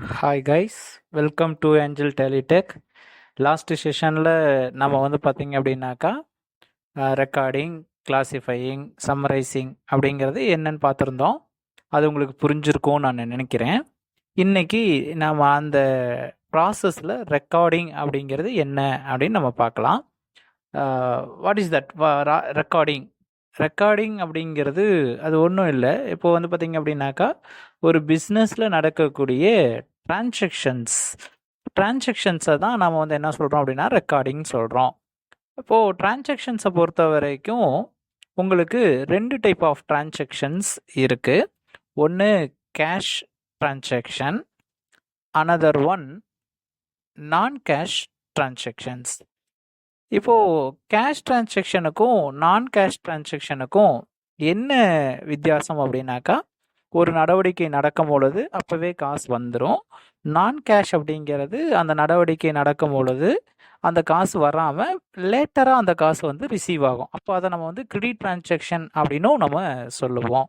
Hi guys, welcome to Angel டெலிடெக். Last செஷனில் நம்ம வந்து பார்த்தீங்க அப்படின்னாக்கா ரெக்கார்டிங், கிளாஸிஃபையிங், சம்மரைசிங் அப்படிங்கிறது என்னன்னு பார்த்துருந்தோம். அது உங்களுக்கு புரிஞ்சிருக்கும்னு நான் நினைக்கிறேன். இன்றைக்கி நம்ம அந்த ப்ராசஸில் ரெக்கார்டிங் அப்படிங்கிறது என்ன அப்படின்னு நம்ம பார்க்கலாம். What is that recording? Recording அப்படிங்கிறது அது ஒன்றும் இல்லை. இப்போது வந்து பார்த்திங்க அப்படின்னாக்கா ஒரு பிஸ்னஸில் நடக்கக்கூடிய டிரான்சாக்ஷன்ஸை தான் நாம் வந்து என்ன சொல்கிறோம் அப்படின்னா ரெக்கார்டிங் சொல்கிறோம். இப்போது டிரான்சாக்ஷன்ஸை பொறுத்த வரைக்கும் உங்களுக்கு 2 டைப் ஆஃப் டிரான்சாக்ஷன்ஸ் இருக்குது. ஒன்று கேஷ் டிரான்சாக்ஷன், அனதர் ஒன் நான் கேஷ் டிரான்சாக்ஷன்ஸ். இப்போது கேஷ் டிரான்சாக்ஷனுக்கும் நான் கேஷ் டிரான்சாக்ஷனுக்கும் என்ன வித்தியாசம் அப்படின்னாக்கா, ஒரு நடவடிக்கை நடக்கும் பொழுது அப்போவே காசு வந்துடும். நான் கேஷ் அப்படிங்கிறது அந்த நடவடிக்கை நடக்கும் பொழுது அந்த காசு வராமல் லேட்டராக அந்த காசு வந்து ரிசீவ் ஆகும். அப்போ அதை நம்ம வந்து கிரெடிட் டிரான்சாக்ஷன் அப்படின்னும் நம்ம சொல்லுவோம்.